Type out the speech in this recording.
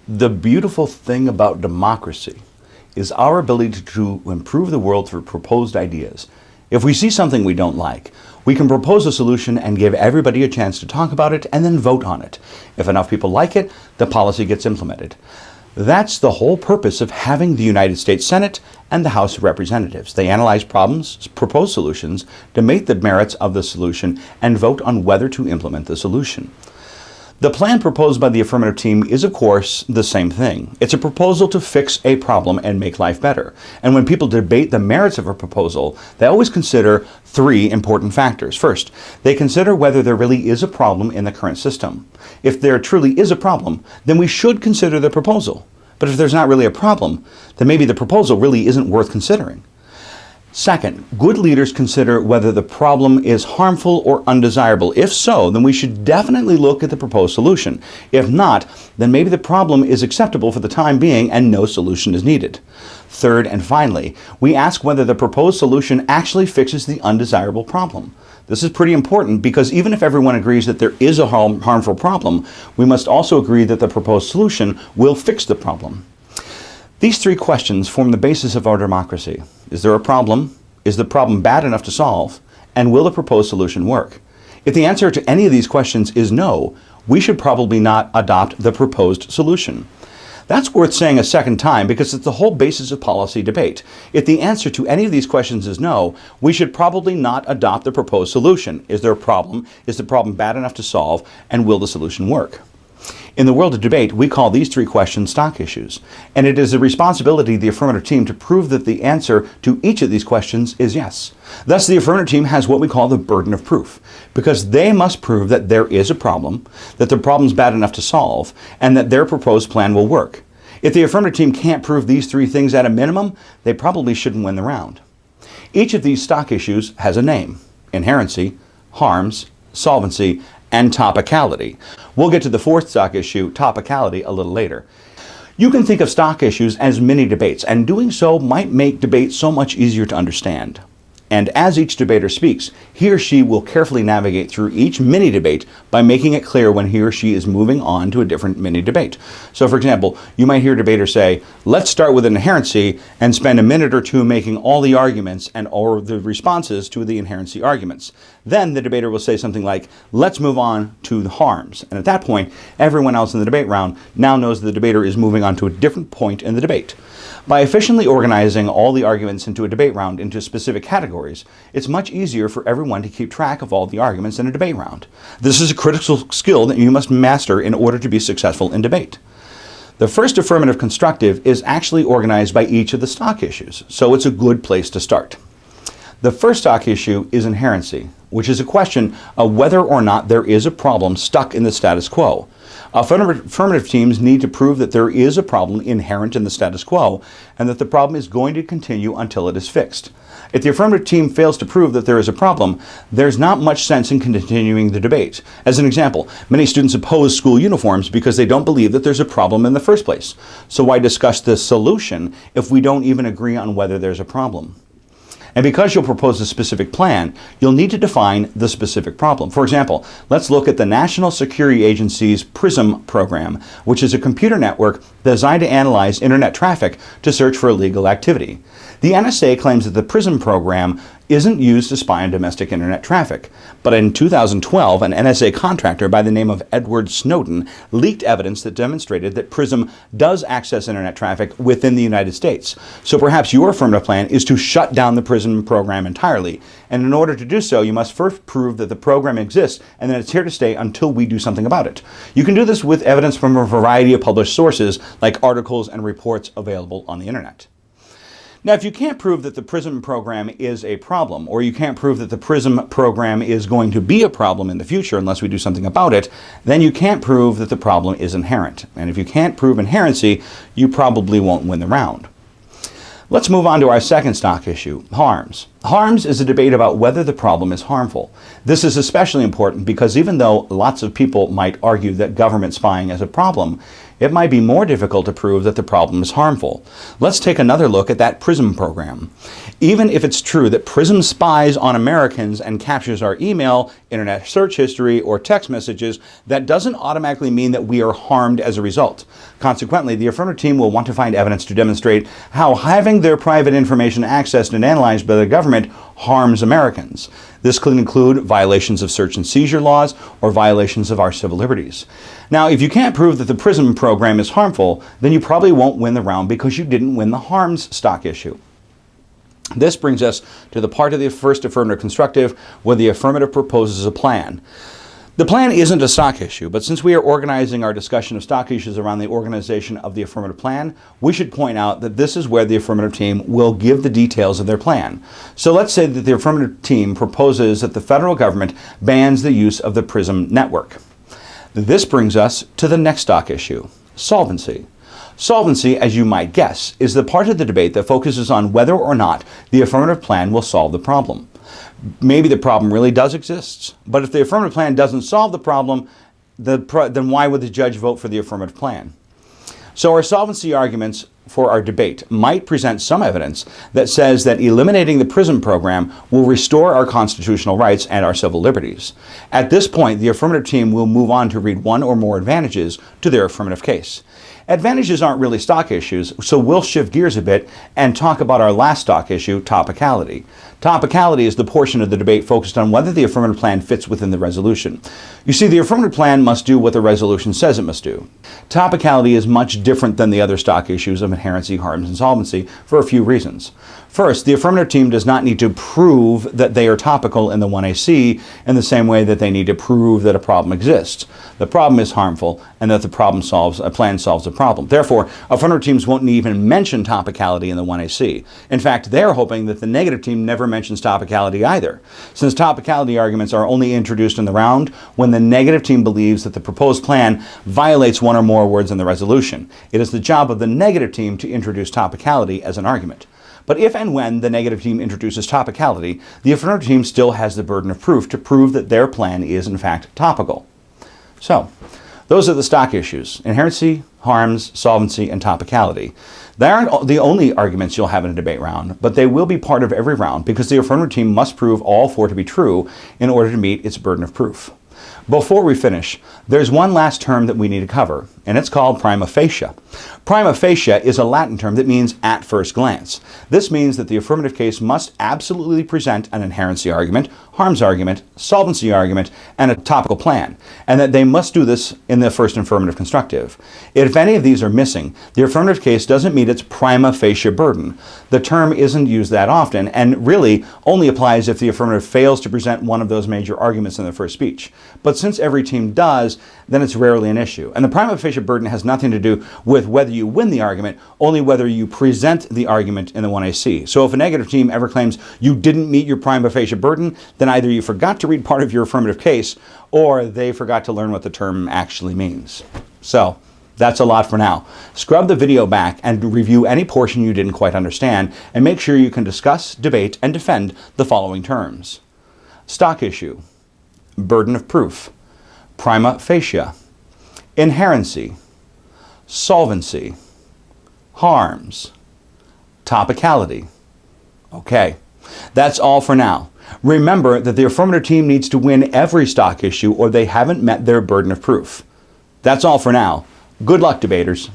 The beautiful thing about democracy is our ability to improve the world through proposed ideas. If we see something we don't like, we can propose a solution and give everybody a chance to talk about it and then vote on it. If enough people like it, the policy gets implemented. That's the whole purpose of having the United States Senate and the House of Representatives. They analyze problems, propose solutions, debate the merits of the solution, and vote on whether to implement the solution. The plan proposed by the affirmative team is, of course, the same thing. It's a proposal to fix a problem and make life better. And when people debate the merits of a proposal, they always consider three important factors. First, they consider whether there really is a problem in the current system. If there truly is a problem, then we should consider the proposal. But if there's not really a problem, then maybe the proposal really isn't worth considering. Second, good leaders consider whether the problem is harmful or undesirable. If so, then we should definitely look at the proposed solution. If not, then maybe the problem is acceptable for the time being and no solution is needed. Third, and finally, we ask whether the proposed solution actually fixes the undesirable problem. This is pretty important because even if everyone agrees that there is a harmful problem, we must also agree that the proposed solution will fix the problem. These three questions form the basis of our democracy. Is there a problem? Is the problem bad enough to solve? And will the proposed solution work? If the answer to any of these questions is no, we should probably not adopt the proposed solution. That's worth saying a second time because it's the whole basis of policy debate. If the answer to any of these questions is no, we should probably not adopt the proposed solution. Is there a problem? Is the problem bad enough to solve? And will the solution work? In the world of debate, we call these three questions stock issues, and it is the responsibility of the affirmative team to prove that the answer to each of these questions is yes. Thus, the affirmative team has what we call the burden of proof, because they must prove that there is a problem, that the problem is bad enough to solve, and that their proposed plan will work. If the affirmative team can't prove these three things at a minimum, they probably shouldn't win the round. Each of these stock issues has a name: inherency, harms, solvency, and topicality. We'll get to the fourth stock issue, topicality, a little later. You can think of stock issues as mini debates, and doing so might make debate so much easier to understand. And as each debater speaks, he or she will carefully navigate through each mini debate by making it clear when he or she is moving on to a different mini debate. So for example, you might hear a debater say, let's start with inherency and spend a minute or two making all the arguments or the responses to the inherency arguments. Then the debater will say something like, let's move on to the harms. And at that point, everyone else in the debate round now knows the debater is moving on to a different point in the debate. By efficiently organizing all the arguments into a debate round into specific categories, it's much easier for everyone to keep track of all the arguments in a debate round. This is a critical skill that you must master in order to be successful in debate. The first affirmative constructive is actually organized by each of the stock issues, so it's a good place to start. The first stock issue is inherency, which is a question of whether or not there is a problem stuck in the status quo. Affirmative teams need to prove that there is a problem inherent in the status quo and that the problem is going to continue until it is fixed. If the affirmative team fails to prove that there is a problem, there's not much sense in continuing the debate. As an example, many students oppose school uniforms because they don't believe that there's a problem in the first place. So why discuss the solution if we don't even agree on whether there's a problem? And because you'll propose a specific plan, you'll need to define the specific problem. For example, let's look at the National Security Agency's PRISM program, which is a computer network designed to analyze internet traffic to search for illegal activity. The NSA claims that the PRISM program isn't used to spy on domestic internet traffic. But in 2012, an NSA contractor by the name of Edward Snowden leaked evidence that demonstrated that PRISM does access internet traffic within the United States. So perhaps your affirmative plan is to shut down the PRISM program entirely. And in order to do so, you must first prove that the program exists and that it's here to stay until we do something about it. You can do this with evidence from a variety of published sources, like articles and reports available on the internet. Now, if you can't prove that the PRISM program is a problem, or you can't prove that the PRISM program is going to be a problem in the future unless we do something about it, then you can't prove that the problem is inherent. And if you can't prove inherency, you probably won't win the round. Let's move on to our second stock issue, harms. Harms is a debate about whether the problem is harmful. This is especially important because even though lots of people might argue that government spying is a problem, it might be more difficult to prove that the problem is harmful. Let's take another look at that PRISM program. Even if it's true that PRISM spies on Americans and captures our email, internet search history, or text messages, that doesn't automatically mean that we are harmed as a result. Consequently, the affirmative team will want to find evidence to demonstrate how having their private information accessed and analyzed by the government harms Americans. This could include violations of search and seizure laws or violations of our civil liberties. Now, if you can't prove that the PRISM program is harmful, then you probably won't win the round because you didn't win the harms stock issue. This brings us to the part of the first affirmative constructive where the affirmative proposes a plan. The plan isn't a stock issue, but since we are organizing our discussion of stock issues around the organization of the affirmative plan, we should point out that this is where the affirmative team will give the details of their plan. So let's say that the affirmative team proposes that the federal government bans the use of the PRISM network. This brings us to the next stock issue, solvency. Solvency, as you might guess, is the part of the debate that focuses on whether or not the affirmative plan will solve the problem. Maybe the problem really does exist, but if the affirmative plan doesn't solve the problem, then why would the judge vote for the affirmative plan? So our solvency arguments for our debate might present some evidence that says that eliminating the PRISM program will restore our constitutional rights and our civil liberties. At this point, the affirmative team will move on to read one or more advantages to their affirmative case. Advantages aren't really stock issues, so we'll shift gears a bit and talk about our last stock issue, topicality. Topicality is the portion of the debate focused on whether the affirmative plan fits within the resolution. You see, the affirmative plan must do what the resolution says it must do. Topicality is much different than the other stock issues of inherency, harms, and solvency for a few reasons. First, the affirmative team does not need to prove that they are topical in the 1AC in the same way that they need to prove that a problem exists. The problem is harmful and that the plan solves the problem. Therefore, affirmative teams won't even mention topicality in the 1AC. In fact, they're hoping that the negative team never mentions topicality either, since topicality arguments are only introduced in the round when the negative team believes that the proposed plan violates one or more words in the resolution. It is the job of the negative team to introduce topicality as an argument. But if and when the negative team introduces topicality, the affirmative team still has the burden of proof to prove that their plan is in fact topical. So, those are the stock issues: inherency, harms, solvency, and topicality. They aren't the only arguments you'll have in a debate round, but they will be part of every round because the affirmative team must prove all four to be true in order to meet its burden of proof. Before we finish, there's one last term that we need to cover, and it's called prima facie. Prima facie is a Latin term that means at first glance. This means that the affirmative case must absolutely present an inherency argument, harms argument, solvency argument, and a topical plan, and that they must do this in the first affirmative constructive. If any of these are missing, the affirmative case doesn't meet its prima facie burden. The term isn't used that often, and really only applies if the affirmative fails to present one of those major arguments in the first speech. But since every team does, then it's rarely an issue. And the prima facie burden has nothing to do with whether you win the argument, only whether you present the argument in the 1AC. So if a negative team ever claims you didn't meet your prima facie burden, then either you forgot to read part of your affirmative case, or they forgot to learn what the term actually means. So that's a lot for now. Scrub the video back and review any portion you didn't quite understand, and make sure you can discuss, debate, and defend the following terms: stock issue, burden of proof, prima facie, inherency, solvency, harms, topicality. Okay, that's all for now. Remember that the affirmative team needs to win every stock issue or they haven't met their burden of proof. That's all for now. Good luck, debaters.